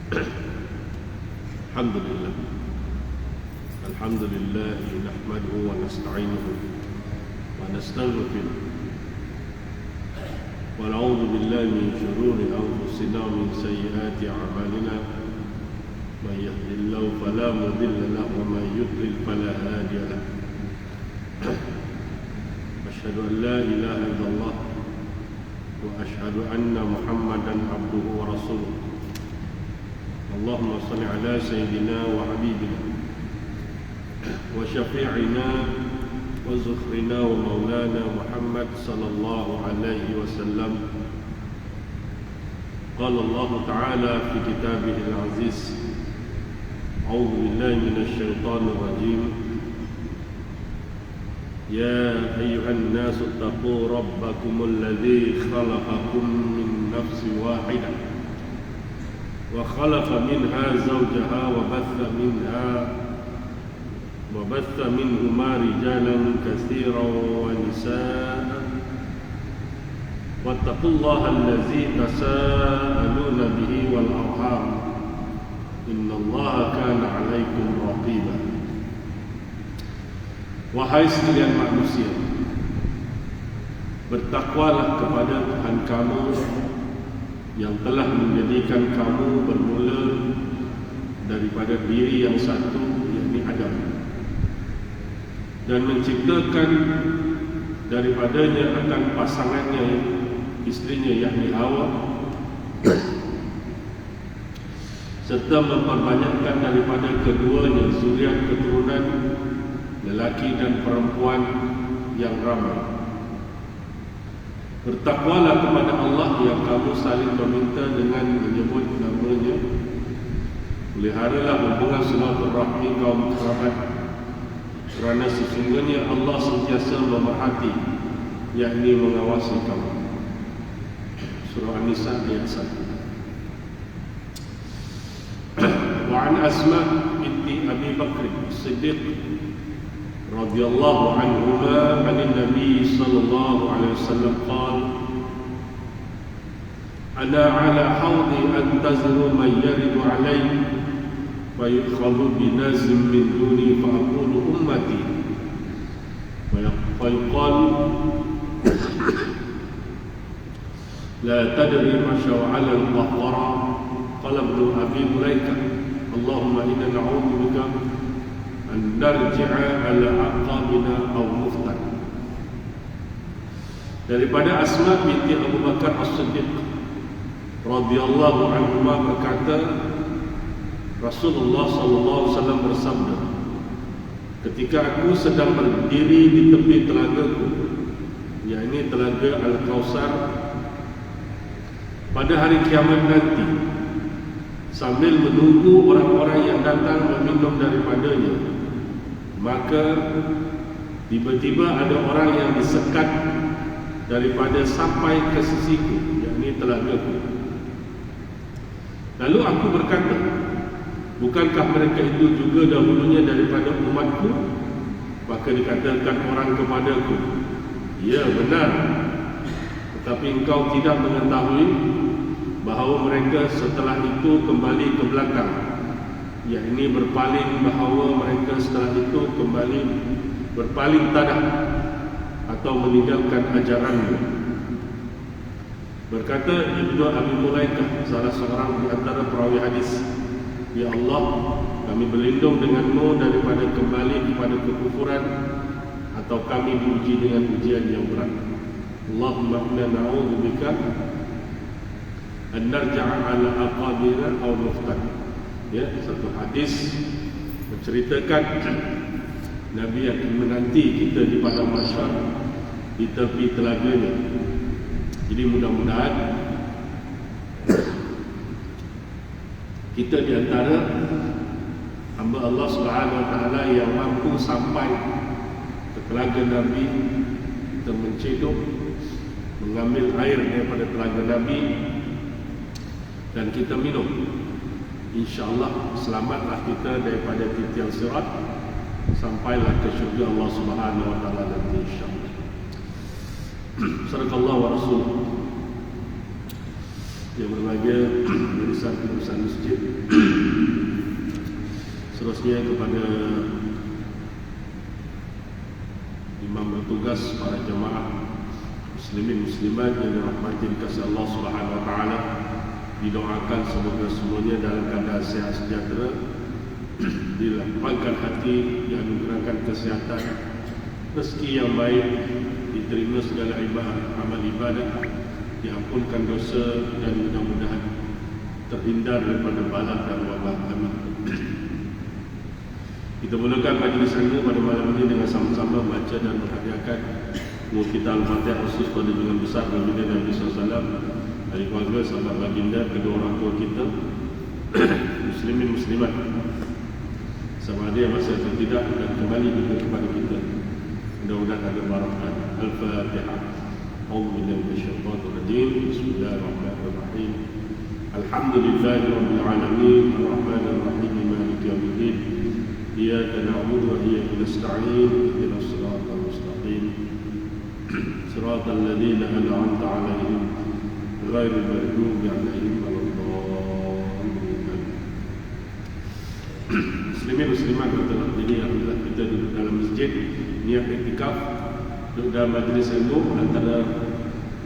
Alhamdulillah. Alhamdulillah nahmaduhu wa nasta'inuhu wa nastaghfiruh wa na'udzu billahi min shururi anfusina wa min sayyiati a'malina. Man yahdihillahu fala mudilla lahu wa man yudlil fala hadiya lahu. Asyhadu an la ilaha illallah wa asyhadu anna Muhammadan abduhu wa rasuluh. Allahumma salli ala sayyidina wa habibina wa syafi'ina wa zukhrina wa maulana Muhammad sallallahu alaihi wasallam. Qala Allah ta'ala fi kitabihil aziz, a'udzu billahi minasy syaithanir rajim. Ya ayyuhan nasu taqu rabbakumul ladzi khalaqakum min nafsin wahidah wa khalaqa minha zawjaha wa batha minhuma rijalan katsiran wa nisaa wattaqullaha allazi tasaaluna bihi wal arham innallaha kana 'alaikum raqiba. Wahai sekalian manusia, bertakwalah kepada Tuhan kamu yang telah menjadikan kamu bermula daripada diri yang satu, yakni Adam, dan menciptakan daripadanya akan pasangannya, istrinya, yakni Hawa, serta memperbanyakkan daripada keduanya zuriat keturunan lelaki dan perempuan yang ramai. Bertakwalah kepada Allah yang kamu saling meminta dengan menyebut nama-Nya. Peliharalah hubungan silaturahmi kaum kerabat, kerana sesungguhnya Allah sentiasa memerhati, yakni mengawasi kamu. Surah An-Nisa ayat 1. Wa an Asma binti Abi Bakr As-Siddiq radhiyallahu anhuma 'an Nabi sallallahu alaihi wasallam qala ana 'ala hawdi antaziru man yaridu 'alayhi wa yudkhalu bi nazim min duni fa aqulu ummati wa yuqalu la tadri ma shaw'ala al-qahwara qala ibn Abi Mulaikah Allahumma inna na'udzu bika an narji'a ala aqabina aw muftan. Daripada Asma binti Abu Bakar As-Siddiq radhiyallahu anhuma berkata, Rasulullah sallallahu alaihi wasallam bersabda, ketika aku sedang berdiri di tepi telagaku, yakni telaga Al-Kausar, pada hari kiamat nanti, sambil menunggu orang-orang yang datang meminum daripadanya, maka tiba-tiba ada orang yang disekat daripada sampai ke sisiku, yakni telagaku. Lalu aku berkata, bukankah mereka itu juga dahulunya daripada umatku? Maka dikatakan orang kepadaku, ya benar, tetapi engkau tidak mengetahui bahawa mereka setelah itu kembali ke belakang, yakni berpaling, bahawa mereka setelah itu kembali berpaling tadah atau meninggalkan ajaranmu. Berkata Ibnu Abi Mulaikah, salah seorang di antara perawi hadis, ya Allah, kami berlindung denganmu daripada kembali kepada kekufuran atau kami diuji dengan ujian yang berat. Allahumma inna na'udzubika an narja'a ala aqabina aw nuftan. Ya, satu hadis menceritakan Nabi akan menanti kita di padang mahsyar di tepi telaganya. Jadi mudah-mudahan kita di antara hamba Allah Subhanahu wa taala yang mampu sampai ke telaga Nabi, kita mencedok, mengambil air daripada telaga Nabi dan kita minum. InsyaAllah selamatlah kita daripada titian sirat, sampailah ke syurga Allah Subhanahu wa taala nanti insyaAllah. Sadaqallahu wa rasuluh. Yang berbahagia urusan masjid, seterusnya kepada imam bertugas, para jemaah muslimin muslimat yang dirahmati kasih Allah Subhanahu wa taala, didoakan semoga semuanya dalam keadaan sehat sejahtera, dilapangkan hati, dianugerahkan kesehatan, rezeki yang baik, diterima segala amal ibadah, diampunkan dosa, dan mudah-mudahan terhindar daripada bala dan wabah. Amin. Kita mulakan majlis ini pada malam ini dengan sama-sama baca dan menghadiahkan kita Al-Fatihah khusus pada junjungan besar baginda Nabi SAW, ahli keluarga, sahabat baginda, kedua orang tua kita, muslimin muslimat, sama ada yang masih atau tidak, dan kembali juga kepada kita. Mudah-mudahan ada barakah. Al-Fatihah. A'udzubillahi minasyaitonir rajim. Bismillahirrahmanirrahim. Alhamdulillahirabbil alamin, arrahmanir rahim, maliki yaumiddin. Iyyaka na'budu wa iyyaka nasta'in. Ihdinas siratal mustaqim. Siratal ladzina an'amta 'alaihim ghairil maghdubi 'alaihim waladdallin. Muslimin muslimat yang telah berdiri, alhamdulillah kita duduk dalam masjid niat iktikaf, duduk dalam majlis ilmu antara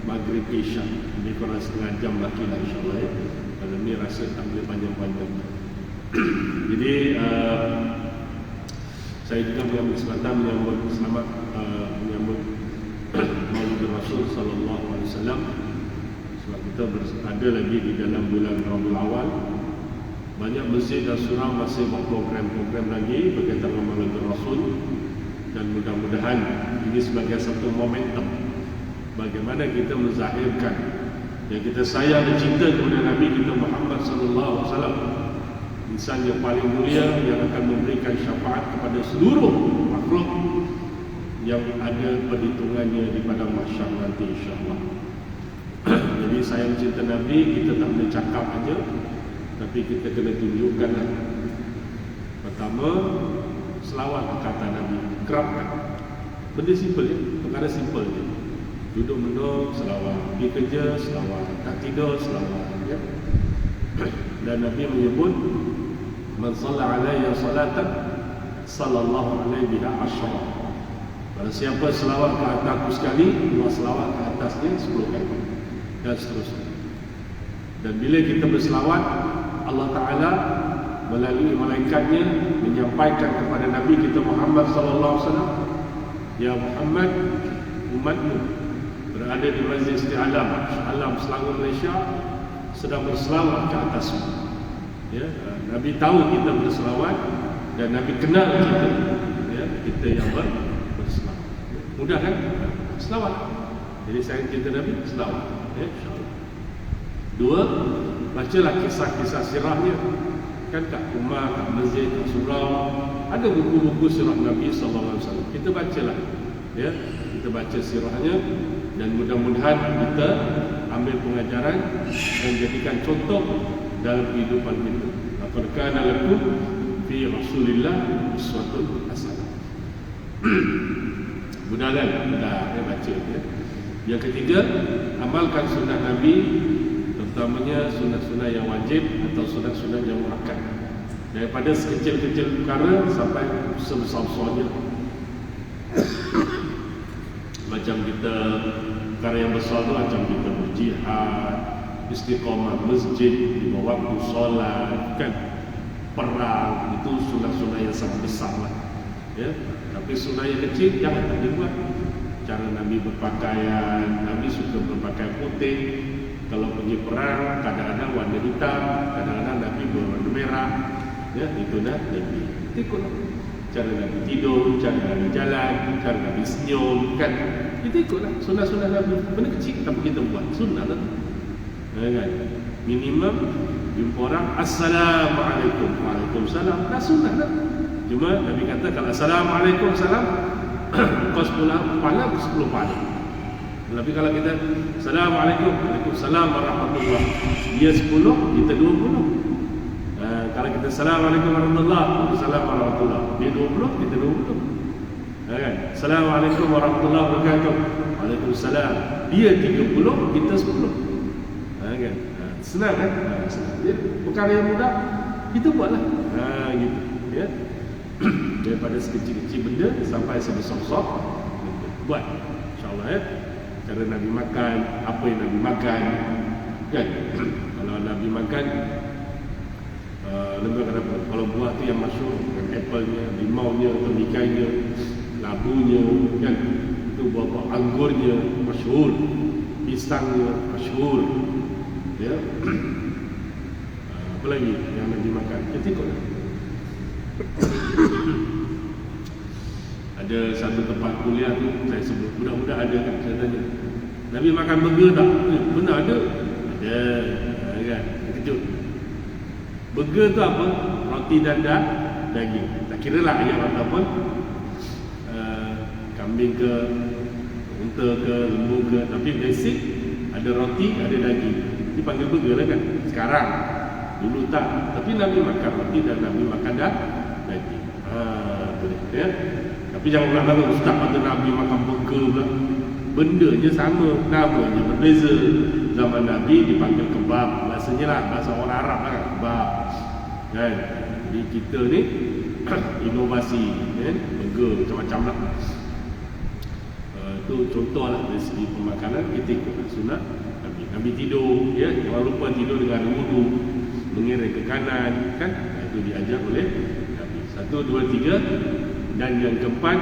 maghrib isya. Lebih kurang setengah jam lagi lah insyaAllah ya. Kalau ni rasa tak boleh panjang-panjang. Jadi saya juga mengambil kesempatan menyambut selamat menyambut Maulid Rasul sallallahu alaihi wasallam, sebab kita ada lagi di dalam bulan Rabiul Awal. Banyak masjid dan surau masih buat program-program lagi berkaitan dengan Maulid Rasul, dan mudah-mudahan ini sebagai satu momentum bagaimana kita menzahirkan yang kita sayang dan cinta kepada Nabi kita Muhammad sallallahu alaihi wasallam, insan yang paling mulia yang akan memberikan syafaat kepada seluruh makhluk yang ada perhitungannya di padang mahsyar nanti insya-Allah. Jadi sayang cinta Nabi kita tak boleh cakap aja, tapi kita kena tunjukkan. Pertama, selawat kata Nabi, kerapkan. Benda simple ya, perkara simple je. Duduk menung, selawat. Pergi kerja, selawat. Tak tidur, selawat ya. Dan Nabi menyebut, man shalla alayya salatan sallallahu alaihi biha asyara. Barang siapa selawat ke atasku sekali, Allah selawat ke atasnya 10 kali, dan seterusnya. Dan bila kita berselawat, Allah Ta'ala melalui malaikatnya menyampaikan kepada Nabi kita Muhammad sallallahu alaihi wasallam, ya Muhammad, umatmu berada di majlis di alam Selangor Malaysia sedang berselawat ke atasmu. Ya, Nabi tahu kita berselawat dan Nabi kenal kita, ya, kita yang berselawat. Mudah kan? Selawat. Jadi saya kita Nabi selawat. Ya, insya-Allah. Dua, bacalah kisah-kisah sirahnya. Kan kat rumah, kat masjid, kat surau ada buku-buku sirah Nabi sallallahu alaihi wasallam. Kita bacalah. Ya, kita baca sirahnya dan mudah-mudahan kita ambil pengajaran dan jadikan contoh dalam kehidupan kita. Laqad kana lakum fi Rasulillah uswatun hasanah. Mudah-mudahan kita baca ya. Yang ketiga, amalkan sunnah Nabi, terutamanya sunnah-sunnah yang wajib atau sunnah-sunnah yang muakkad, daripada sekecil-kecil perkara sampai sebesar-besarnya. Macam kita perkara yang besar tu, macam kita berjihad, istiqamah masjid, lima waktu solat, kan, perang, itu sunnah-sunnah yang sangat besar lah ya. Tapi sunnah yang kecil jangan tak dibuat. Cara Nabi berpakaian, Nabi suka berpakaian putih. Kalau pergi perang, kadang-kadang warna hitam, kadang-kadang Nabi berwarna merah. Ya, itu dah Nabi. Ikutlah. Cara Nabi tidur, cara Nabi jalan, cara Nabi senyum, kan. Kita ikutlah sunnah-sunnah Nabi. Benda kecil tapi kita buat. Sunnah lah. Kan? Minimum jumpa orang, Assalamualaikum. Waalaikumsalam. Dah sunnah lah. Cuma Nabi kata kalau Assalamualaikum salam, kau 10 pahala, 10 pahala. Tapi kalau kita Assalamualaikum, Waalaikumsalam warahmatullahi, dia 10, kita 20. Kalau kita Assalamualaikum warahmatullahi, Waalaikumsalam warahmatullahi, dia 20, kita 20. Kan? Assalamualaikum warahmatullahi wabarakatuh, Waalaikumsalam, dia 30, kita 10. Kan? Senang kan? Senang. Perkara yang mudah kita buatlah. Gitu. ya. Daripada sekecil-kecil benda sampai sebesar-besar benda. Buat insya-Allah ya. Cara Nabi makan, apa yang Nabi makan kan. Kalau Nabi makan lebih kenapa? Kalau buah tu yang masyhur dengan apple-nya, limaunya, temikainya, labunya kan. Itu buah-buah anggurnya masyhur, pisangnya masyhur. Ya. Apa lagi yang Nabi makan? Kita tengoklah. Ada satu tempat kuliah tu saya sebut, budak-budak ada kan, saya tanya, Nabi makan burger tak? Benar ada. Ada kan, kejut. Burger tu apa? Roti dan daging. Tak kira lah ayam ataupun kambing ke, unta ke, lembu ke, tapi basic ada roti, ada daging. Dipanggil burger lah kan sekarang. Dulu tak, tapi Nabi makan roti dan Nabi makan daging. Boleh ya. Tapi jangan pula kata ustaz kata Nabi makan burger pula. Bendanya sama, namanya berbeza. Zaman Nabi dipanggil kebab. Bahasanya lah, bahasa orang Arab lah kebab. Kan? Jadi kita ni inovasi kan? Burger macam-macam lah. Itu contoh lah dari segi pemakanan. Kita ikut sunnah Nabi. Nabi tidur ya, jangan lupa tidur dengan wudu, mengiring ke kanan kan. Itu diajar oleh Nabi. 1, 2, 3. Dan yang keempat,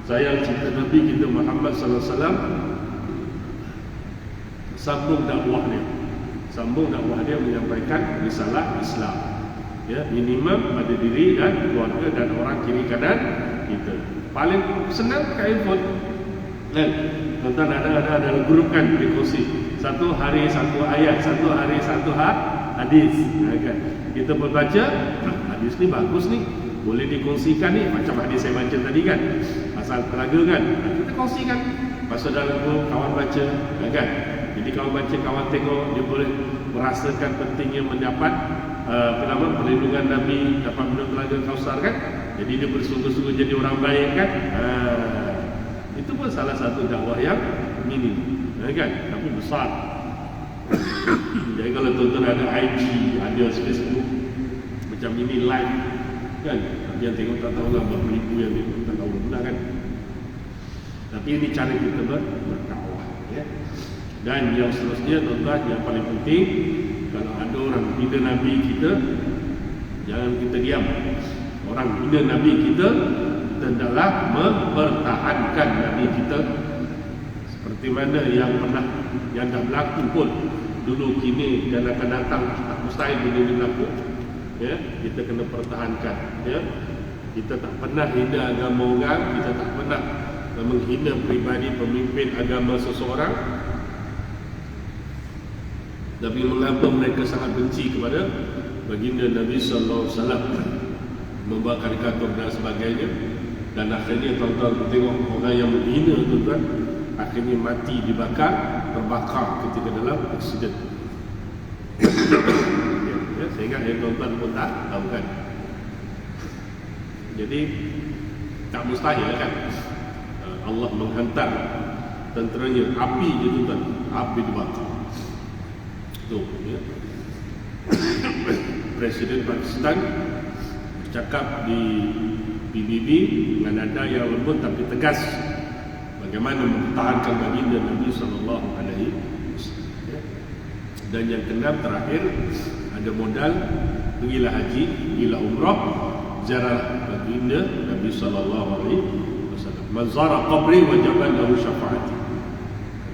sayang cinta Nabi kita Muhammad sallallahu alaihi wasallam, sambung dakwah dia menyampaikan risalah Islam ya, minimum pada diri dan keluarga dan orang kiri kanan kita. Paling senang pakai handphone kan, tuan-tuan ada grup kan dikongsi, satu hari satu ayat, satu hari satu hadis kan. Kita membaca hadis ni bagus ni, boleh dikongsikan ni, macam hadis saya baca tadi kan, pasal telaga kan, kita kongsikan pasal dalam grup, kawan baca kan. Jadi kawan baca, kawan tengok, dia boleh merasakan pentingnya mendapat perlindungan Nabi, dapat minum telaga Kausar kan. Jadi dia bersungguh-sungguh jadi orang baik kan. Itu pun salah satu dakwah yang minim kan, tapi besar. Jadi kalau tuan-tuan ada IG, ada Facebook macam ini live kan, yang tengok tak tahu lah berapa ribu yang tengok, tak tahu benar kan. Tapi ini cara kita berdakwah ya. Dan yang seterusnya tuan-tuan, yang paling penting, kalau ada orang hina Nabi kita, jangan kita diam. Orang hina Nabi kita, kita hendaklah mempertahankan Nabi kita. Seperti mana yang pernah, yang dah berlaku pun dulu, kini dan akan datang, tak mustahil benda ini berlaku ya. Kita kena pertahankan ya. Kita tak pernah hina agama orang, kita tak pernah menghina pribadi pemimpin agama seseorang. Tapi mengapa mereka sangat benci kepada baginda Nabi sallallahu alaihi wasallam, membuat karikatur dan sebagainya. Dan akhirnya tuan-tuan tengok orang yang menghina tuan-tuan akhirnya mati dibakar, terbakar ketika dalam aksiden. Ya, sehingga tuan-tuan pun tak tahu kan. Jadi tak mustahil kan Allah menghantar tenteranya, api je tuan-tuan, api dibakar. Tu ya. Presiden Pakistan bercakap di PBB dengan nada yang lembut tapi tegas bagaimana mempertahankan baginda Nabi sallallahu alaihi wasallam. Dan yang keenam terakhir, ada modal, pergilah haji, pergilah umrah, ziarah baginda Nabi sallallahu alaihi wasallam. Man zara qabri wajabat lahu syafaati.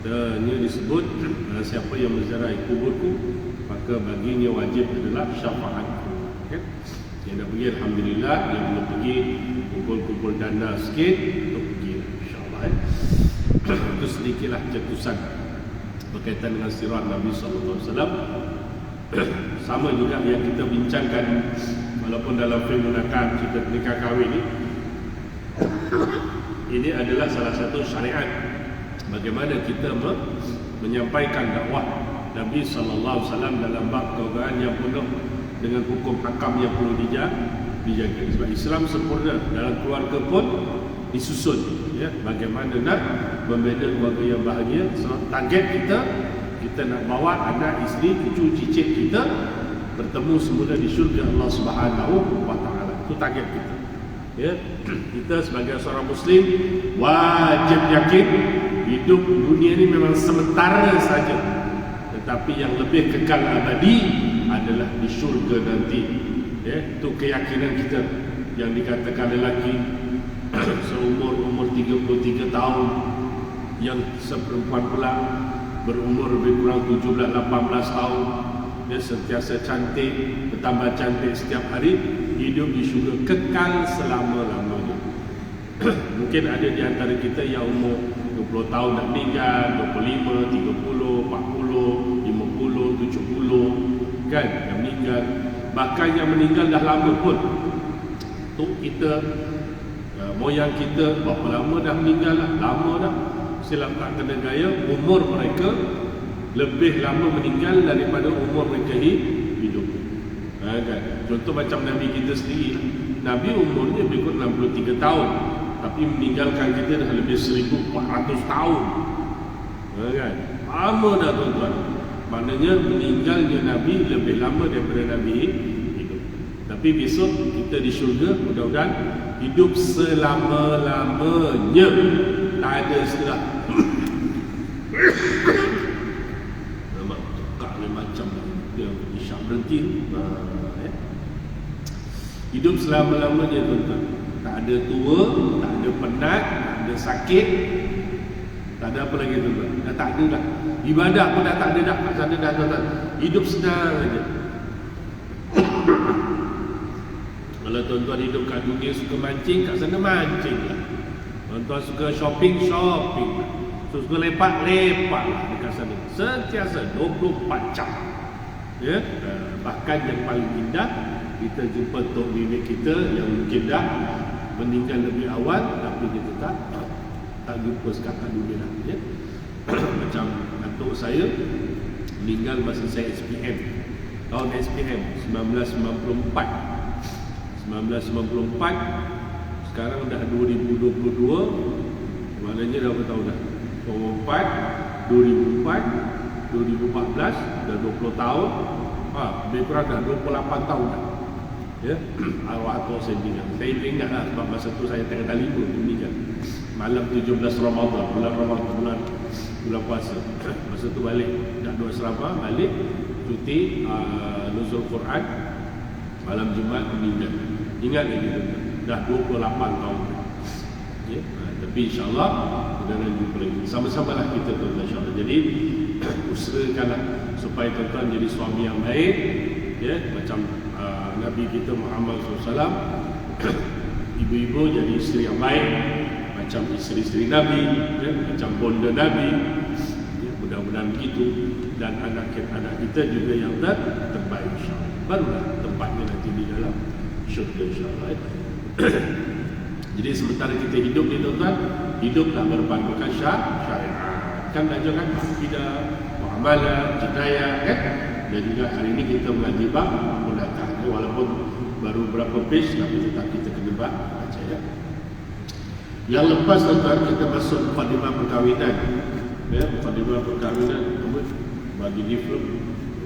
Katanya disebut, siapa yang menziarahi kuburku, maka baginya wajib adalah syafaatku. Okay? Yang dah pergi alhamdulillah, yang belum pergi kumpul-kumpul dana sikit untuk pergi insya-Allah. Itu sedikitlah cetusan berkaitan dengan sirah Nabi sallallahu alaihi wasallam. Sama juga yang kita bincangkan, walaupun dalam film menggunakan cerita nikah kahwin ini adalah salah satu syariat bagaimana kita menyampaikan dakwah Nabi sallallahu alaihi wasallam dalam bab keagamaan yang penuh dengan hukum hakam yang perlu dijaga. Sebab Islam sempurna, dalam keluarga pun disusun ya, bagaimana nak membina keluarga yang bahagia. So, target kita nak bawa anak, isteri, cucu, cicit kita bertemu semula di syurga Allah Subhanahu wa taala. Itu target kita. Ya, kita sebagai seorang Muslim wajib yakin hidup dunia ini memang sementara saja, tetapi yang lebih kekal abadi adalah di syurga nanti. Ya, itu keyakinan kita. Yang dikatakan lelaki seumur 33 tahun, yang seperempuan pula berumur lebih kurang 17-18 tahun, dia sentiasa cantik, bertambah cantik setiap hari, hidup di syurga kekal selama-lamanya. Mungkin ada di antara kita yang umur 20 tahun nak meninggal, 25, 30, 40, 50, 70 kan yang meninggal. Bahkan yang meninggal dah lama pun tu kita, moyang kita berapa lama dah meninggal lah, lama dah. Silap tak kena gaya, umur mereka lebih lama meninggal daripada umur mereka hidup. Kan? Contoh macam Nabi kita sendiri, Nabi umurnya lebih kurang 63 tahun, tapi meninggalkan kita dah lebih 1400 tahun. Kan? Lama dah tuan-tuan. Maknanya meninggalnya Nabi lebih lama daripada Nabi hidup. Tapi besok kita di syurga mudah-mudahan hidup selama-lamanya, tak ada istilah nampak tukar macam dia isyak berhenti. Hidup selama-lamanya tuan-tuan, tak ada tua, tak ada penat, tak ada sakit, tak ada apa lagi tuan-tuan. Dah tak ada dah. Ibadah pun dah tak ada dah. Tak ada dah tuan-tuan. Hidup senang saja. Kalau tuan-tuan hidup kat dunia suka mancing, kat sana mancing lah. Tuan-tuan suka shopping lah. Suka lepak lah dekat sana. Sentiasa 24 jam. Ya? Bahkan yang paling indah, kita jumpa tok nenek kita yang mungkin dah meninggal lebih awal, tapi kita tak jumpa sekarang dunia dah. Ya? Macam datuk saya meninggal masa saya SPM, tahun SPM 1994. Sekarang dah 2022, maknanya dah berapa tahun dah? 2004, 2014, dah 20 tahun. Lebih kurang dah 28 tahun dah. Ya, awak atau saya meninggal. Saya ingat lah sebab masa tu saya tengah tali pun meninggal. Malam 17 Ramadan, bulan puasa. Masa tu balik, dah dua asrama, balik cuti nuzul Quran, malam Jumaat meninggal. Ingat lagi dah 28 tahun. Ya, tapi insya-Allah kita akan jumpa lagi. Sama-samalah kita tuan-tuan insya-Allah. Jadi usahakanlah supaya tuan-tuan jadi suami yang baik, ya, macam Nabi kita Muhammad SAW. Ibu-ibu jadi isteri yang baik, macam isteri-isteri Nabi, ya, macam bonda Nabi, ya, mudah-mudahan begitu. Dan anak-anak kita juga yang terbaik insya-Allah. Barulah tempatnya nanti di dalam syurga insya-Allah. Jadi sementara kita hidup ni tuan-tuan, hiduplah berpandukan syariat. Kan belajarkan akidah, muamalah, jinayah, kan? Dan juga hari ini kita mengaji bab mulakan. Walaupun baru berapa page, tapi tetap kita kena baca, ya. Yang lepas tuan-tuan, kita masuk mukadimah perkahwinan. Ya, mukadimah perkahwinan bagi diplom.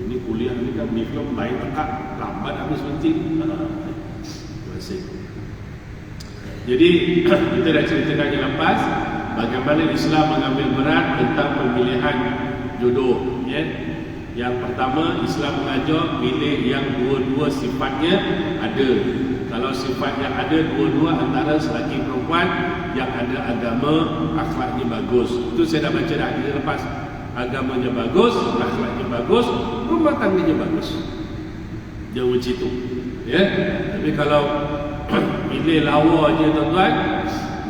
Ini kuliah ni kan diplom baik tekak, lambat habis penting. Terima kasih. Jadi kita dah ceritakan yang lepas bagaimana Islam mengambil berat tentang pemilihan jodoh, ya. Yang pertama, Islam mengajar pilih yang dua-dua sifatnya ada. Kalau sifat yang ada dua-dua antara lelaki perempuan yang ada agama, akhlaknya bagus. Itu saya dah baca dah di lepas. Agamanya bagus, akhlaknya bagus, rumah tangganya bagus. Jangan macam itu. Ya. Tapi kalau pilih lawa je tuan-tuan,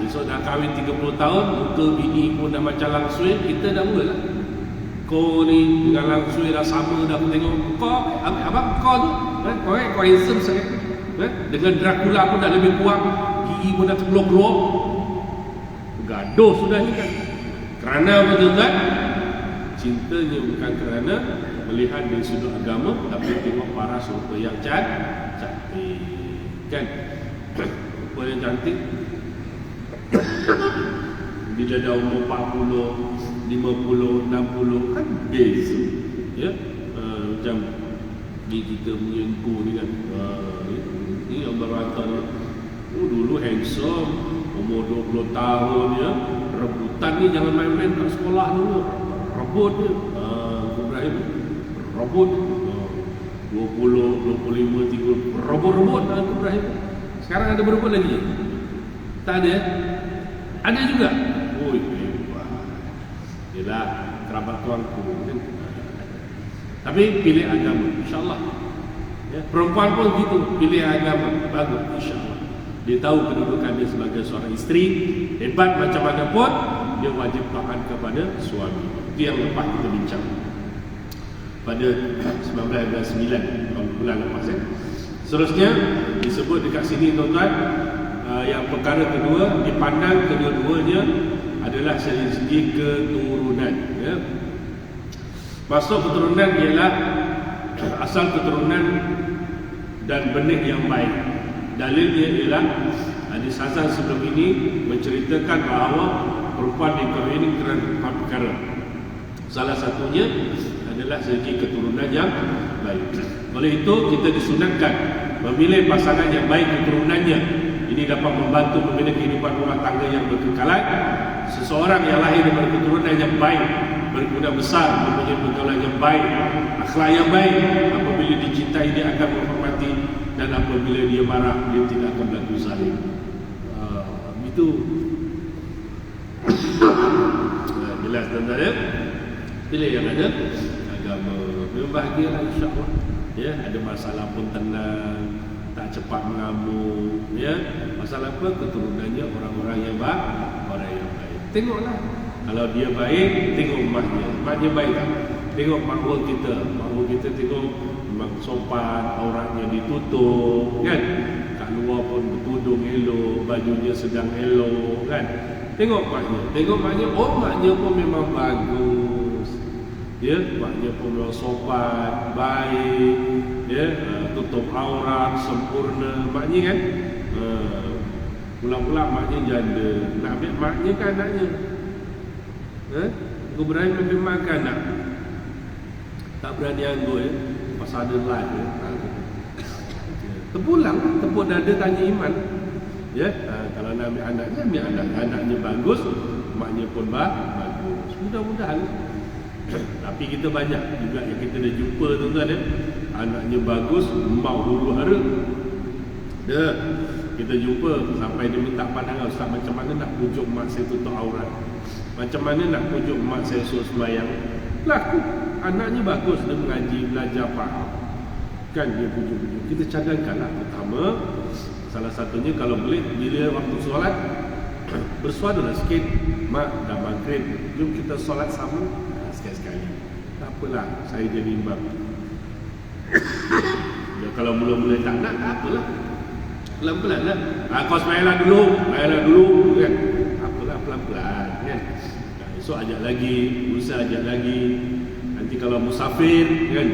besok dah kahwin 30 tahun, muka bini pun dah macam langsui, kita dah mula lah. Kau ni dengan langsui dah sama dah, aku tengok kau, abang kau tu, kau handsome sangat. Dengan Dracula pun dah lebih kuat, gigi pun dah terkeluar-keluar. Gaduh sudah ni kan. Kerana apa tuan-tuan? Cintanya bukan kerana melihat dari sudut agama, tapi tengok paras rupa yang cantik. Kan? Rupa yang cantik bila dah umur 40, 50, 60 kan beza. Ya? Macam ni kita punya engkau ni kan. Ni Allah tonton ni. Dulu handsome, umur 20 tahun ya. Rebutan ni jangan main-main kat sekolah dulu. Rebut je. Ibrahim rebut. 20, 25, 30 rebut-rebut Ibrahim. Sekarang ada berebut lagi? Tak ada. Ada juga. Oi, hebat. Yalah, kerabat tuanku kan. Tapi pilih agama, insya-Allah. Ya, perempuan pun gitu, pilih agama, bagus insya-Allah. Dia tahu kedudukan dia sebagai seorang isteri, hebat macam mana pun dia wajib taat kepada suami. Itu yang lepas kita bincang pada 1999 bulan lepas ya. Seterusnya disebut dekat sini tuan-tuan, yang perkara kedua dipandang kedua-duanya adalah dari segi keturunan ya. Maksud keturunan ialah asal keturunan dan benih yang baik. Dalilnya ialah hadis Hasan sebelum ini menceritakan bahawa perempuan dikahwini kerana empat perkara. Salah satunya adalah segi keturunan yang baik. Oleh itu kita disunatkan memilih pasangan yang baik keturunannya. Ini dapat membantu membina kehidupan rumah tangga yang berkekalan. Seseorang yang lahir dari keturunan yang baik, berguna besar, mempunyai pergaulan yang baik, akhlak yang baik. Apabila dicintai dia akan menghormati, dan apabila dia marah dia tidak akan berlaku zalim. Itu jelas tuan-tuan ya. Pilih yang ada agama, memang bahagialah insya-Allah. Ya, ada masalah pun tenang, tak cepat mengamuk, ya. Masalah apa? Keturunannya orang-orang yang baik, orang yang baik. Tengoklah. Kalau dia baik, tengok emaknya. Emaknya baik tak? Tengok makhluk kita tengok memang sopan, auratnya ditutup, kan? Kat luar pun bertudung elok, bajunya sedang elok, kan? Tengok maknya, oh maknya pun memang bagus. Ya, maknya pun memang sopan, baik, ya, tutup aurat, sempurna. Maknya kan, pulang-pulang maknya janda. Nak ambil maknya kan anaknya. Kau berani ambil mak kan anak? Tak berani anggur ya, pasal ada live ya. Terpulang, tepuk dada tanya iman. Ya, kalau nak ambil anaknya, ambil anaknya bagus, maknya pun bagus. Mudah-mudahan. Tapi kita banyak juga yang kita dah jumpa tuan-tuan ya. Anaknya bagus, mak huru hara. Ya, kita jumpa sampai dia minta pandangan, Ustaz macam mana nak pujuk mak saya tutup aurat? Macam mana nak pujuk mak saya suruh sembahyang? Laku, anaknya bagus, dia mengaji, belajar, faham. Kan dia pujuk-pujuk. Kita cadangkanlah pertama, salah satunya kalau boleh bila waktu solat bersuaralah sikit, mak dah maghrib, jom kita solat sama. Sekali-sekali. Tak apalah, saya jadi imam. Ya, kalau mula-mula tak nak, tak apalah. Pelan-pelan lah. Kau sembahyanglah dulu kan. Tak apalah, pelan-pelan kan. Esok ajak lagi, lusa ajak lagi. Nanti kalau musafir kan,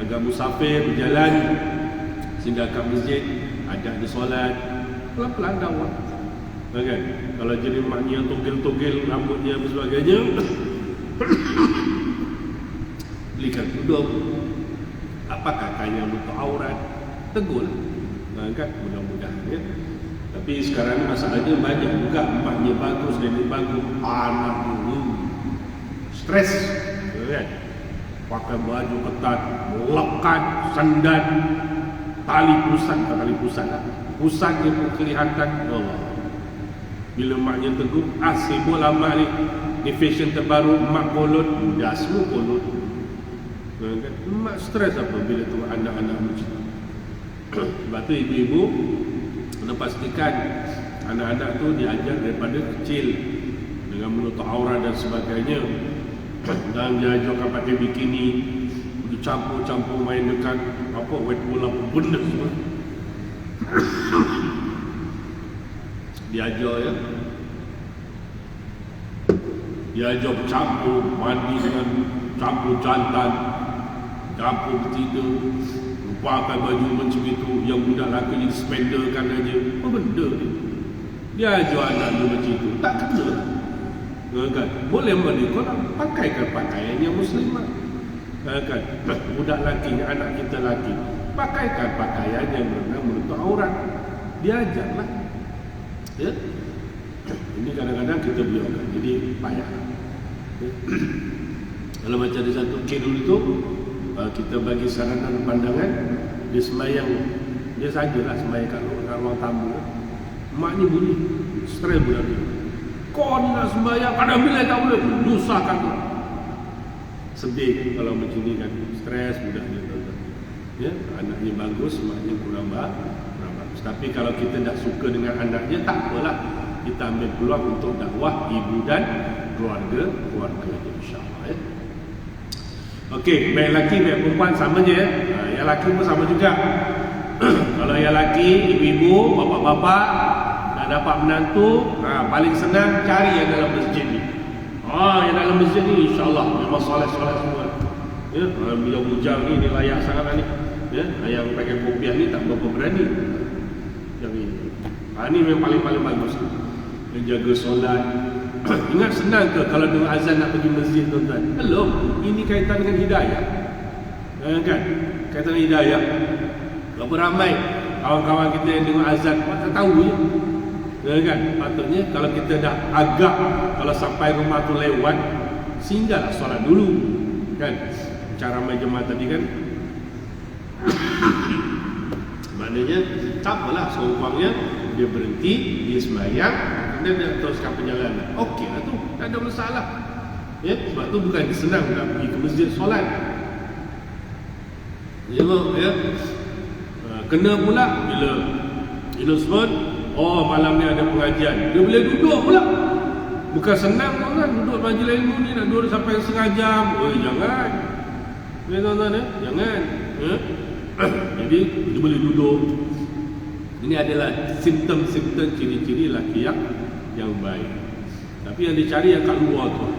agak musafir berjalan sehingga kat masjid ada solat, pelan-pelan dakwah. Kan? Kalau jadi maknya togel-togel rambutnya dan sebagainya, belikan tudung. Apakah kaya untuk aurat? Tegur kan, mudah-mudahan ya. Tapi sekarang masalahnya banyak juga, emaknya bagus, nenek bagus, anak dulu stres kan? Pakai baju ketat, lekat, sandan, tali pusat pusatnya pun kelihatan. Allah, bila maknya tegur, sibuk lama ni fashion terbaru, mak kolot, dah semua kolot. Mak stres apa bila tu anak-anak macam tu. Sebab tu ibu-ibu kena pastikan anak-anak tu diajar daripada kecil dengan menutup aurat dan sebagainya. Dan diajarkan pakai bikini, campur-campur main dekat apa wet bola benda semua. Diajar ya. Diajar bercampur, mandi dengan campur jantan, campur betina, pakai baju macam itu, yang budak lelaki jadi spenderkan aja. Apa benda ni? Dia ajar anak dia macam itu, tak kena kan? Boleh mana kau nak pakaikan pakaian yang muslimah kan? Budak lelaki, anak kita lelaki, pakaikan pakaian yang benar menutup aurat dia ajarlah. Ya. Ini kadang-kadang kita biarkan, jadi payah. Ya. Kalau macam ada satu kidul itu, kita bagi saranan pandangan, dia sembahyang, dia sajalah sembahyang kat ruang tamu. Mak ni bunyi, stres budak ni. Kau ni nak sembahyang, kadang bila tak boleh, dusahkan tu. Sedih kalau macam ni kan, stres budak ni. Ya, anaknya bagus, maknya kurang bagus. Tapi kalau kita tak suka dengan anaknya, tak apalah. Kita ambil peluang untuk dakwah ibu dan keluarga insya-Allah. Ya. Okey, baik lelaki baik perempuan sama je ya. Yang lelaki pun sama juga. Kalau yang lelaki, ibu-ibu, bapak-bapak nak dapat menantu, paling senang cari yang dalam masjid ni. Yang dalam masjid ni insya-Allah memang soleh-soleh semua. Ya, bila bujang ni layak sangat ni. Ya, yang pakai kopiah ni tak berapa berani. Yang ini. Ini memang paling bagus. Menjaga solat. Ingat senang ke kalau dengar azan nak pergi masjid tuan-tuan? Belum. Ini kaitan dengan hidayah. Kan? Kaitan dengan hidayah. Berapa ramai kawan-kawan kita yang dengar azan, tak tahu je. Kan? Patutnya kalau kita dah agak, kalau sampai rumah tu lewat, singgahlah solat dulu. Kan? Cara ramai jemaah tadi kan. Maknanya tak apalah, seumpamanya dia berhenti, dia sembahyang, dan dia teruskan perjalanan. Okey lah tu, tak ada masalah. Ya, sebab tu bukan senang nak pergi ke masjid solat. Ya. Kena pula bila sebut, malam ni ada pengajian, dia boleh duduk pula. Bukan senang kan, duduk majlis ilmu ni nak duduk sampai setengah jam. Jangan. Ya tuan-tuan, jangan. Jadi dia boleh duduk. Ini adalah simptom-simptom ciri-ciri lelaki yang baik. Tapi yang dicari yang kat luar tu,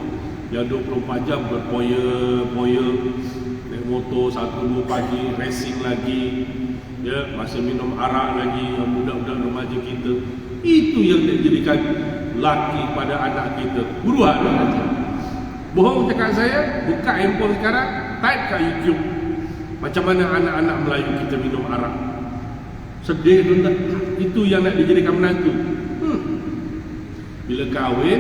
yang 24 jam berpoya-poya, naik motor 1-2 pagi, racing lagi, ya, masih minum arak lagi, yang budak-budak remaja kita. Itu yang dijadikan lelaki pada anak kita. Buruan nanti. Bohong cakap saya, buka handphone sekarang, type kat YouTube. Macam mana anak-anak Melayu kita minum arak. Sedih tu tak? Itu yang nak dijadikan menantu. Bila kahwin,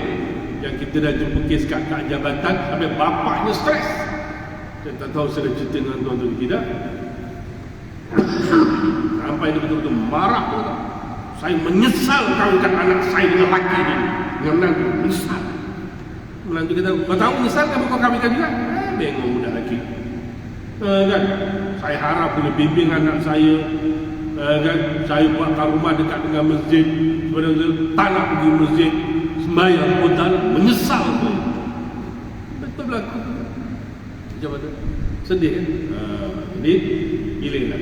yang kita dah jumpa kes kat jabatan, sampai bapaknya stres. Saya tak tahu saya dah cerita dengan tuan-tuan tidak. Sampai dia betul-betul marah tu tak? Saya menyesal kawinkan anak saya dengan lelaki ni. Dengan menantu, menyesal. Menantu kita, kau tahu menyesal kan kau kawinkan juga? Bengong budak lelaki. Kan? Saya harap boleh bimbing anak saya. Kan? Saya buatkan rumah dekat dengan masjid. Sebenarnya tak nak pergi masjid, sembahyang pun tak nak, menyesal pun. Betul berlaku. Macam mana? Sedih kan? Jadi pilihlah.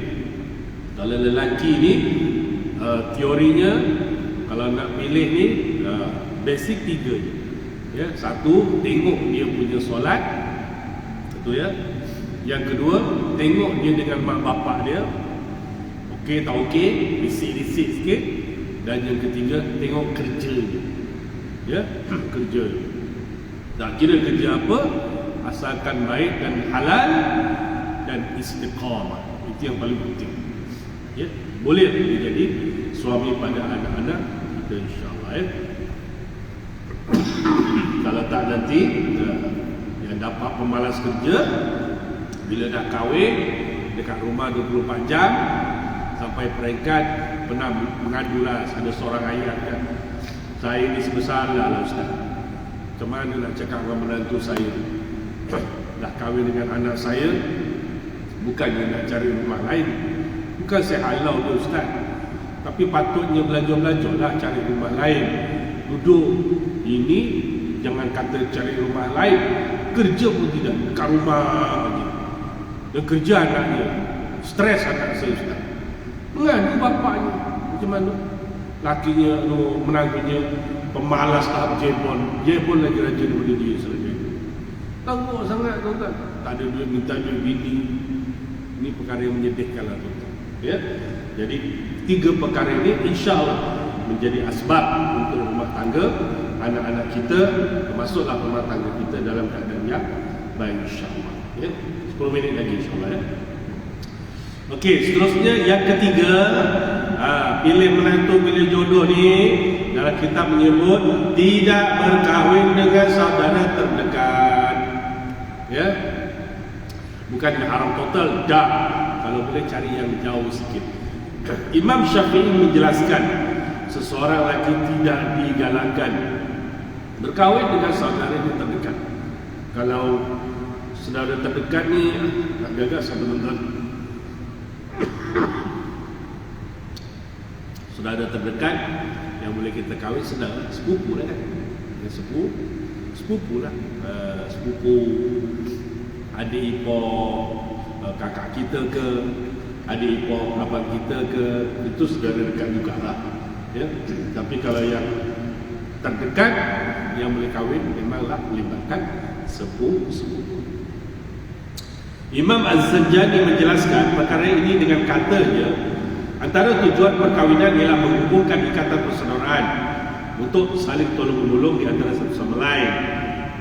Kalau lelaki ni teorinya, kalau nak pilih ni basic 3 je. Ya, satu, tengok dia punya solat. Satu ya. Yang kedua, tengok dia dengan mak bapak dia. Okey tak okey, risik-risik sikit. Dan yang ketiga, tengok kerja dia. Ya, kerja. Tak kira kerja apa, asalkan baik dan halal dan istiqamah. Itu yang paling penting. Ya, boleh dia jadi suami pada anak-anak kita insya-Allah ya. Kalau tak nanti yang dapat pemalas kerja, bila dah kahwin dekat rumah 24 jam, sampai peringkat pernah mengadulah ada seorang ayat kan, saya ni sebesar lah Ustaz, macam mana nak cakap dengan menantu saya, dah kahwin dengan anak saya, bukannya nak cari rumah lain. Bukan saya halau dia Ustaz, tapi patutnya belajar-belajar lah cari rumah lain. Duduk ini, jangan kata cari rumah lain, kerja pun tidak, dekat rumah lagi. Dan kerja anaknya, stres anak saya Ustaz. Mengadu bapaknya, macam mana? Lakinya, menantunya pemalas tahap jebol lagi rajin daripada dia selagi. Tangguh sangat tuan-tuan. Tak ada duit, minta duit bini. Ini perkara yang menyedihkan lah tuan-tuan. Ya? Jadi 3 perkara ini insya-Allah menjadi asbab untuk rumah tangga anak-anak kita, termasuklah rumah tangga kita dalam keadaan yang baik insya-Allah. Ya? 10 minit lagi insya-Allah ya. Okey, seterusnya yang ketiga, Pilih menantu, pilih jodoh ni dalam kitab menyebut tidak berkahwin dengan saudara terdekat. Ya, bukannya haram total, dah. Kalau boleh cari yang jauh sikit. Imam Syafi'i menjelaskan seseorang lelaki tidak digalakkan berkahwin dengan saudara yang terdekat. Kalau saudara terdekat ni tak gagas sebentar. Saudara terdekat yang boleh kita kahwin saudara sepupu lah kan. Sepupu lah. Sepupu adik ipar kakak kita ke, adik ipar abang kita ke, itu saudara dekat jugalah. Ya. Tapi kalau yang terdekat yang boleh kahwin memanglah melibatkan sepupu. Imam Az-Zanjani menjelaskan perkara ini dengan katanya, antara tujuan perkahwinan ialah menghubungkan ikatan persaudaraan untuk saling tolong-menolong di antara satu sama lain.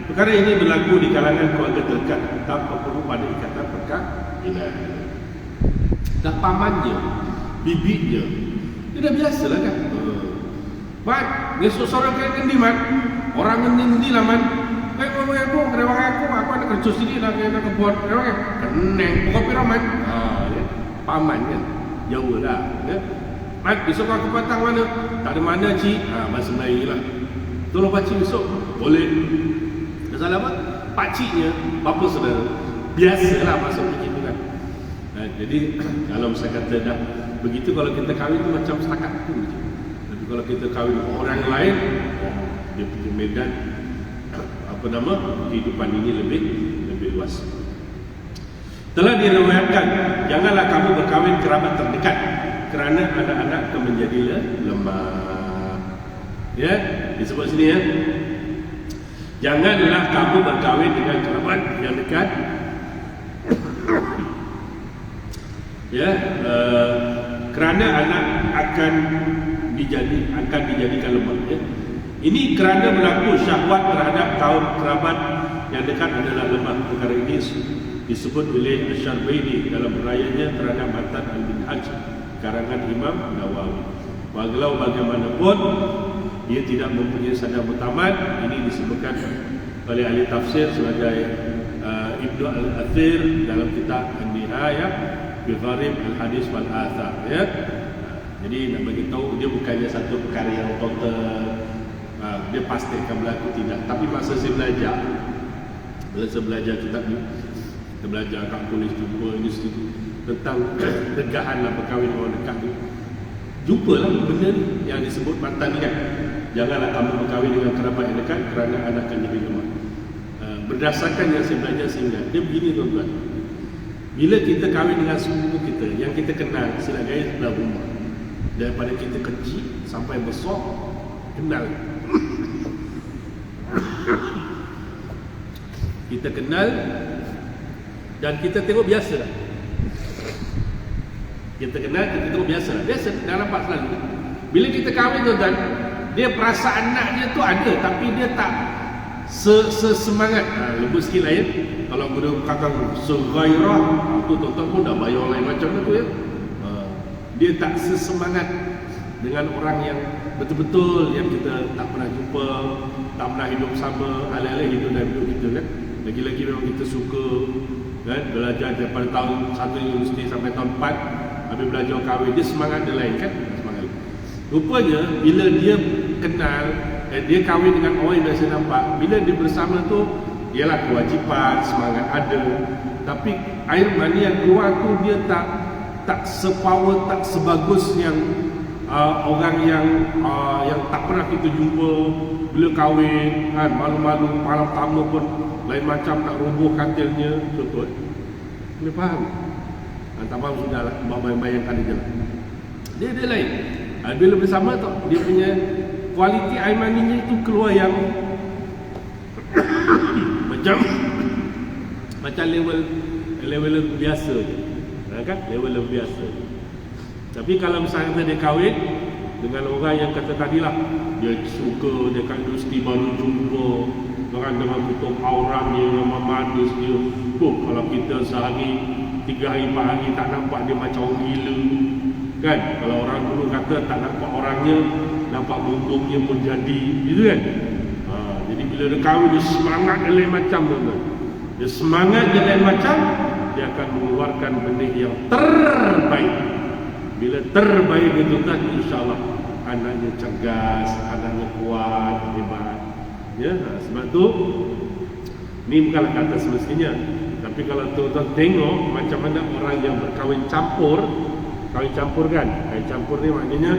Perkara ini berlaku di kalangan keluarga terdekat tanpa perlu pada ikatan perkahwinan. Dah pamannya, bibitnya, dia dah biasalah kan. Mat, besok sore kena kendi mat. Orang ngendi lah mat. Aku rewang aku ada kerja sini nak buat rewang. Keneng, pokok pira mat. Ya. Paman kan. Jauh lah. Ya. Mat, besok aku patang mana? Tak ada mana cik. Bahasa Melayu lah. Tolong pakcik besok. Boleh. Salah apa? Pakciknya, bapa saudara. Biasalah masuk begitu kan. Jadi kalau saya kata dah begitu, kalau kita kahwin tu macam setakat tu je. Tapi kalau kita kahwin orang lain, dia punya medan kehidupan ini lebih luas. Telah diriwayatkan, janganlah kamu berkahwin kerabat terdekat kerana anak-anak akan menjadi lemah. Ya, disebut sini ya. Janganlah kamu berkahwin dengan kerabat yang dekat. Ya, kerana anak akan dijadikan lemah. Ya. Ini kerana berlaku syahwat terhadap kaum kerabat yang dekat adalah lemah. Perkara ini disebut oleh Asy-Syarbaini dalam urayanya terhadap Matan Al-Minhaj karangan Imam Nawawi. Walau bagaimanapun dia tidak mempunyai sanad mutamat. Ini disebutkan oleh ahli tafsir sebagai Ibnu Al-Athir dalam kitab An-Nihayah bi Gharib Al-Hadis wal Athar. Ya. Jadi nak bagi tahu dia bukannya satu perkara yang total. Dia pasti akan berlaku tidak. Tapi masa saya belajar kitab ni, kita belajar kat polis, jumpa institut tentang tegahanlah perkahwinan orang dekat ni, jumpalah benda ni yang disebut matan ni kan. Janganlah kamu berkahwin dengan kerabat yang dekat kerana anak akan jadi lemah. Berdasarkan yang saya belajar sehingga dia begini tuan-tuan, bila kita kahwin dengan sepupu kita yang kita kenal sila gaya sebelah rumah, daripada kita kecil sampai besar kenal, kita kenal dan kita tengok biasa lah. Kita kenal, kita tengok biasa lah. Biasa, dah nampak selalu. Bila kita kahwin tuan-tuan, dia perasaan nak dia tu ada, tapi dia tak sesemangat. Lebih sikit lain. Kalau guna kakak segairah, tu tuan-tuan pun dah bayar lain macam tu ya. Dia tak sesemangat dengan orang yang betul-betul yang kita tak pernah jumpa, tak pernah hidup sama, alih-alih hidup dalam hidup kita kan. Lagi-lagi memang kita suka kan, belajar daripada tahun 1 universiti sampai tahun 4, habis belajar kahwin, dia semangat dia lain kan. Semangat. Rupanya bila dia kenal, dia kahwin dengan orang yang biasa nampak, bila dia bersama tu, ialah kewajipan, semangat ada, tapi air mani yang keluar tu dia tak sepower, tak sebagus yang orang yang tak pernah kita jumpa bila kahwin kan, malu-malu malam pertama pun lain macam nak roboh katilnya. Contoh boleh faham? Tak faham sudah lah, bayangkan dia lah. Dia lain. Bila bersama tu dia punya kualiti air maninya itu keluar yang macam level biasa je. Kan? Level biasa. Tapi kalau misalnya dia kahwin dengan orang yang kata tadilah, dia suka, dia kan industri baru jumpa, orang dengan tutup auratnya, dengan manis dia. Kalau kita sehari 3 hari 4 hari tak nampak, dia macam orang gila. Kan? Kalau orang dulu kata tak nampak orangnya, nampak bumbungnya pun jadi, gitu kan? Jadi bila dia kahwin, dia semangat dia lain macam tuan-tuan. Dia semangat dia lain macam, dia akan mengeluarkan benih yang terbaik. Bila terbaik itu kan, insya-Allah anaknya cergas, anaknya kuat, hebat. Ya, sebab tu ni bukanlah kata semestinya. Tapi kalau tuan-tuan tengok macam mana orang yang berkahwin campur, kahwin campur kan? Kahwin campur ni maknanya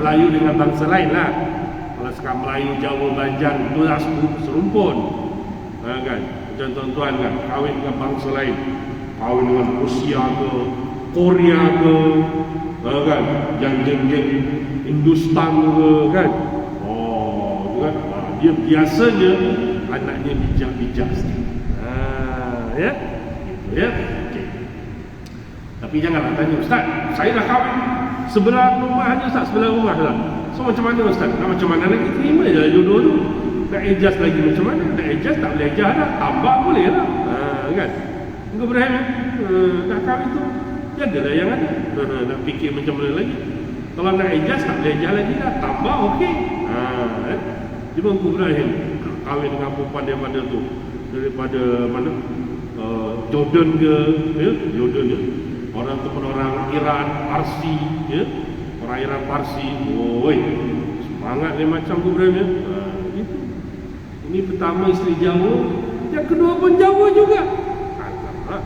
Melayu dengan bangsa lain lah. Kalau sekarang Melayu, Jawa, Banjar itu lah serumpun. Kan? Macam tuan-tuan kan, kahwin dengan bangsa lain, kahwin dengan Rusia ke, Korea ke, kan? Yang geng-geng Hindustan ke, kan? Kan? Dia biasanya anaknya bijak-bijak sikit. Ya? Gitu ya? Okay. Tapi janganlah tanya, Ustaz, saya dah kahwin sebelah rumah aja, Ustaz, sebelah rumah lah. So macam mana Ustaz? Nak macam mana lagi? Terima je lah jodoh tu. Nak adjust lagi macam mana? Nak adjust tak boleh adjust dah. Tambah boleh lah. Kan? Engkau Ibrahim dah kahwin tu, jagalah yang ada. Nak fikir macam mana lagi? Kalau nak adjust tak boleh adjust lagi dah. Tambah okey. Cuma Engkau Ibrahim kahwin dengan perempuan daripada tu, daripada mana? Jordan ke, ya? Jordan ya. Orang tu pun orang Iran, Parsi, ya. Orang Iran Parsi, woi, semangat dia macam tu Ibrahim ya. Gitu. Ini pertama isteri Jawa, yang kedua pun Jawa juga. Allah.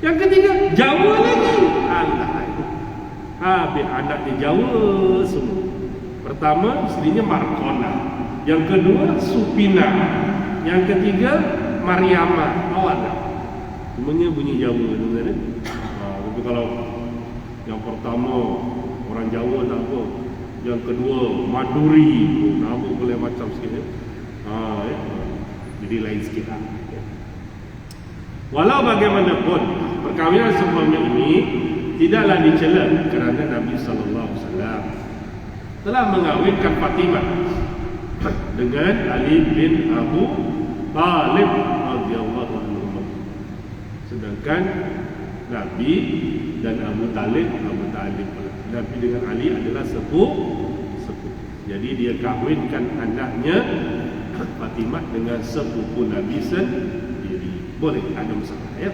Yang ketiga Jawa lagi. Allah. Habis anaknya Jawa semua. Pertama isterinya Markona, yang kedua Supina, yang ketiga Mariama. Awak tak? Semuanya bunyi Jawa sebenarnya. Tapi kalau yang pertama orang Jawa tak apa, yang kedua Maduri, nama boleh macam sikit ya. Jadi lain sikit lah. Walau bagaimanapun perkahwinan seumpama ini tidaklah dicela kerana Nabi sallallahu alaihi wasallam telah mengawinkan Fatimah dengan Ali bin Abu Talib radhiyallahu anhu. Sedangkan Nabi dan Abu Talib Nabi dengan Ali adalah sepupu. Jadi dia kahwinkan anaknya Fatimah dengan sepupu Nabi sendiri. Boleh, ada masalah ya.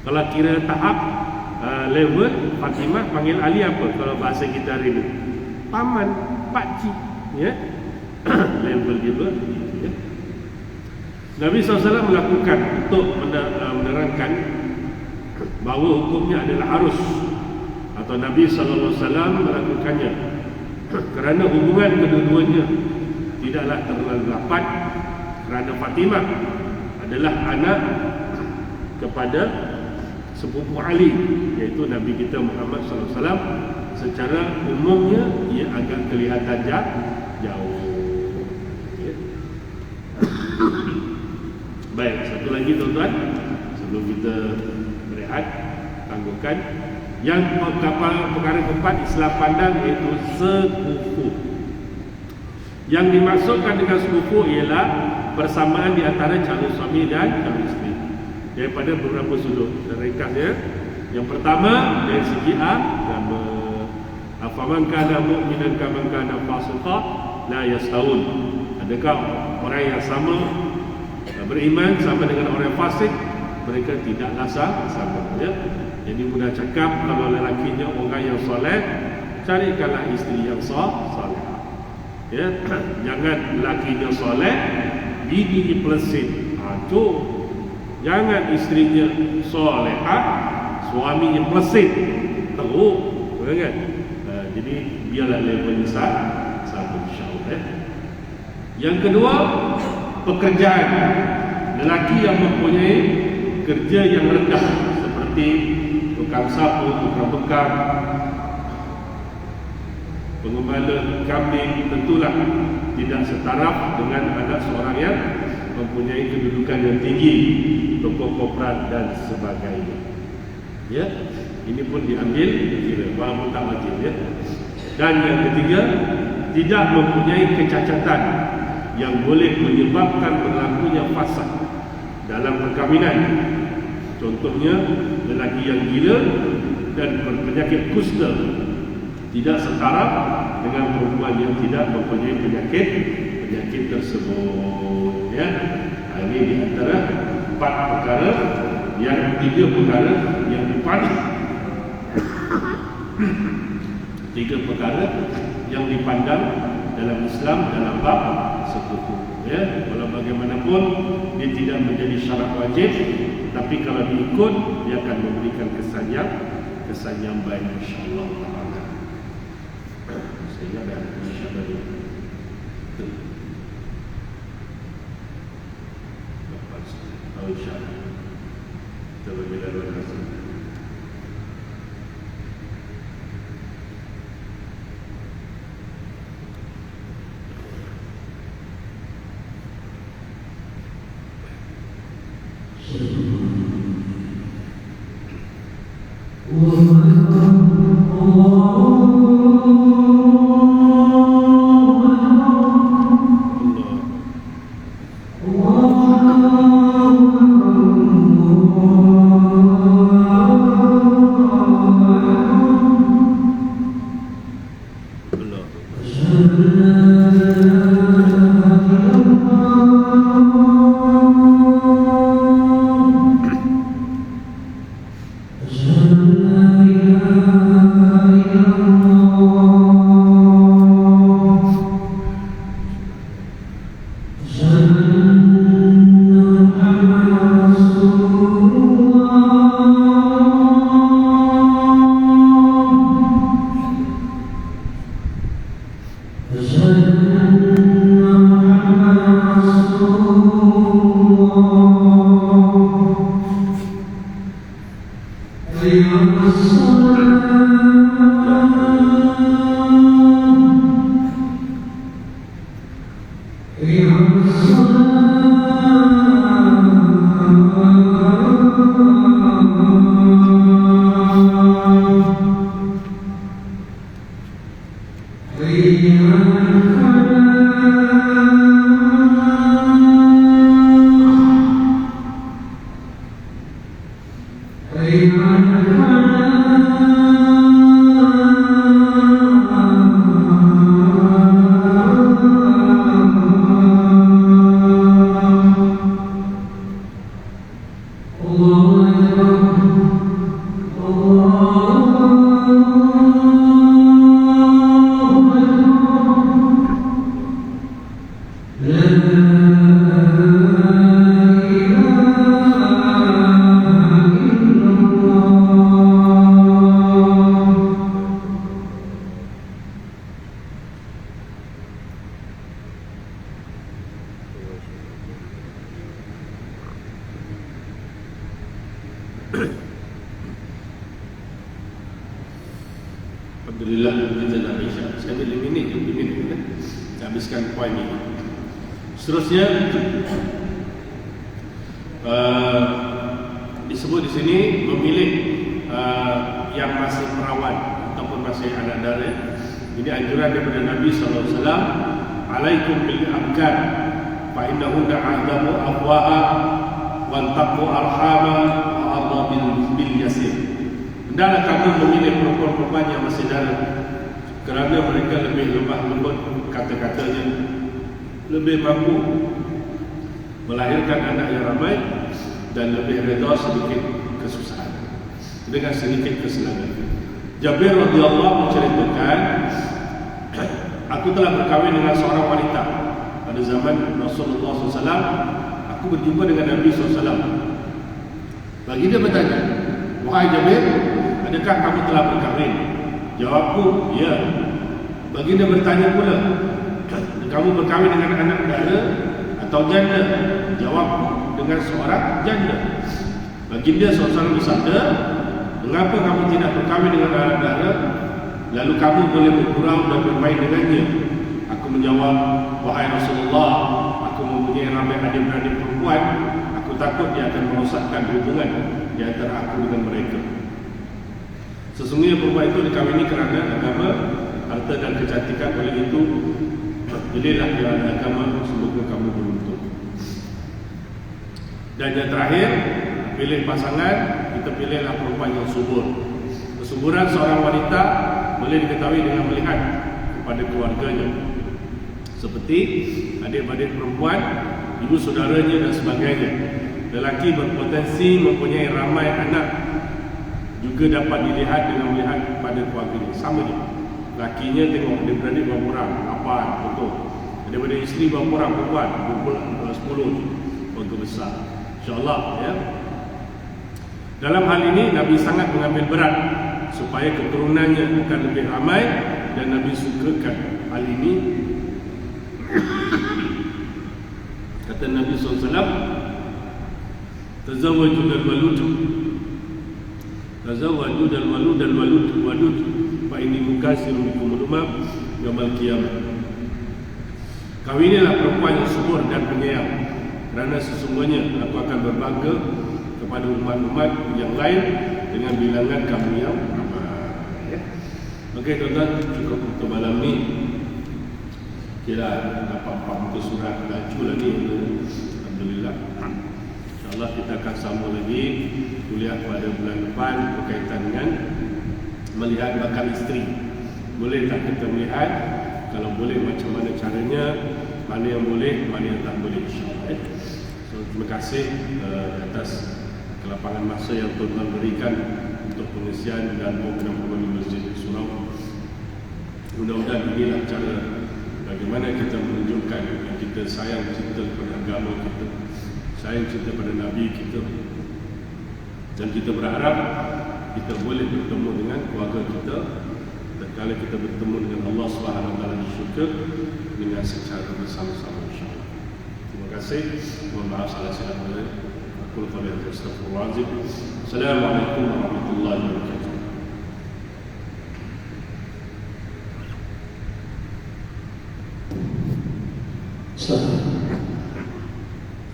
Kalau kira tahap level, Fatimah panggil Ali apa kalau bahasa kita hari ini? Paman, pakcik, ya. Level dia ya. Nabi SAW melakukan untuk menerangkan bahawa hukumnya adalah harus, atau Nabi SAW melakukannya kerana hubungan kedua-duanya tidaklah terlalu rapat, kerana Fatimah adalah anak kepada sepupu Ali, iaitu Nabi kita Muhammad SAW. Secara umumnya ia agak kelihatan jauh. Okay. Baik, satu lagi tuan-tuan, sebelum kita berehat, tangguhkan yang perkara keempat Islam pandang, iaitu sekufu. Yang dimaksudkan dengan sekufu ialah persamaan di antara calon suami dan calon isteri daripada beberapa sudut. Saya ringkas ya. Yang pertama dari segi agama. Afaman kana mu'minan kaman kana fasiqa la yastawun. Adakah orang yang sama beriman sama dengan orang yang fasik? Mereka tidaklah sama ya. Jadi mudah cakap, kalau lelakinya orang yang soleh, carikanlah isteri yang soleh. Ya, jangan lelakinya soleh, bini pelesin. Jangan istrinya solehah, suaminya pelesin. Teruk, kan? Jadi biarlah level sama insya-Allah ya. Yang kedua, pekerjaan. Lelaki yang mempunyai kerja yang rendah seperti tukang sapu, tukang bekam, pengembala kambing, tentulah tidak setaraf dengan anak seorang yang mempunyai kedudukan yang tinggi, tokoh korporat dan sebagainya. Ya, ini pun diambil kira walaupun tak wajib ya. Dan yang ketiga, tidak mempunyai kecacatan yang boleh menyebabkan berlakunya fasad dalam perkahwinan. Contohnya lelaki yang gila dan penyakit kusta tidak setara dengan perempuan yang tidak mempunyai penyakit tersebut. Ya, ini di antara 4 perkara yang 3 perkara yang dipandang 3 perkara yang dipandang dalam Islam dalam bab sekutu. Ya, walau bagaimanapun dia tidak menjadi syarat wajib, tapi kalau diikut dia akan memberikan kesan yang baik, insya-Allah taala. Saya dah insya-Allah ni. Oh, insya-Allah. Terima kasih. Alhamdulillah, kita dah Isya. Saya ada 5 minit kita habiskan poin ini. Seterusnya disebut di sini memilih yang masih perawan ataupun masih anak dara. Ini anjuran daripada Nabi sallallahu alaihi wasallam, alaikum bil abkar fa innahu da'adamu afwaha wa taqu arhama wa arda bil yasir. Hendaklah kamu memilih perempuan-perempuan yang masih dara, kerana mereka lebih lemah lembut kata-katanya, lebih mampu melahirkan anak yang ramai, dan lebih reda sedikit kesusahan dengan sedikit kesenangan. Jabir radhiyallahu menceritakan, aku telah berkahwin dengan seorang wanita pada zaman Rasulullah SAW. Aku berjumpa dengan Nabi SAW. Bagi dia bertanya, wahai Jabir, adakah kamu telah berkahwin? Jawabku, ya. Bagi dia bertanya pula, kamu berkahwin dengan anak dara atau janda? Jawabku, dengan seorang janda. Bagi dia SAW bersabda, mengapa kamu tidak berkahwin dengan anak dara, lalu kamu boleh bergurau dan bermain dengannya? Aku menjawab, wahai Rasulullah, aku mempunyai ramai adik-beradik perempuan. Aku takut dia akan merosakkan hubungan di antara aku dengan mereka. Sesungguhnya perempuan itu dikahwini kerana agama, harta dan kecantikan. Oleh itu, pilihlah kerana agama, semoga kamu beruntung. Dan yang terakhir, pilih pasangan, kita pilihlah perempuan yang subur. Kesuburan seorang wanita boleh diketahui dengan melihat kepada keluarganya, seperti adik-adik perempuan, ibu saudaranya dan sebagainya. Lelaki berpotensi mempunyai ramai anak juga dapat dilihat dengan melihat pada keluarganya. Sama je, lakinya tengok adik-beradik berapa orang, 8, betul. Daripada isteri berapa orang, perempuan 10, keluarga besar, insyaAllah ya. Dalam hal ini Nabi sangat mengambil berat supaya keturunannya akan lebih ramai, dan Nabi sukakan hal ini. Kata Nabi SAW, tazawwaju dal walud, tazawwaju dal walud dal walud walud fa inni mukasirun bikum umam yaumil qiyamah. Kawinilah perempuan yang subur dan penyayang, kerana sesungguhnya aku akan berbangga kepada umat-umat yang lain dengan bilangan kamu yang ramai. Okey tuan-tuan, cukup untuk malam ni. Kira dapat 4 muka surat laju lah ni, alhamdulillah. InsyaAllah kita akan sambung lagi kuliah pada bulan depan berkaitan dengan melihat bakal isteri. Boleh tak kita melihat? Kalau boleh, macam mana caranya? Mana yang boleh, mana yang tak boleh, insyaAllah. So, terima kasih atas kelapangan masa yang tuan-tuan berikan untuk pengisian dan program-program di Masjid Surau. Mudah-mudahan inilah cara bagaimana kita menunjukkan yang kita sayang cinta kepada agama kita, sayang cinta pada Nabi kita, dan kita berharap kita boleh bertemu dengan keluarga kita tatkala kita bertemu dengan Allah SWT di syurga dengan secara bersama-sama, insyaAllah. Terima kasih. Mohon maaf salah silap. Aku lupa lihat. Astagfirullahaladzim. Assalamualaikum warahmatullahi wabarakatuh.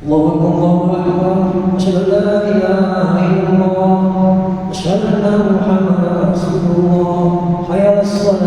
Allahu Akbar, asyhadu an la ilaha illallah, asyhadu anna Muhammadan Rasulullah, hayya 'alas shalah.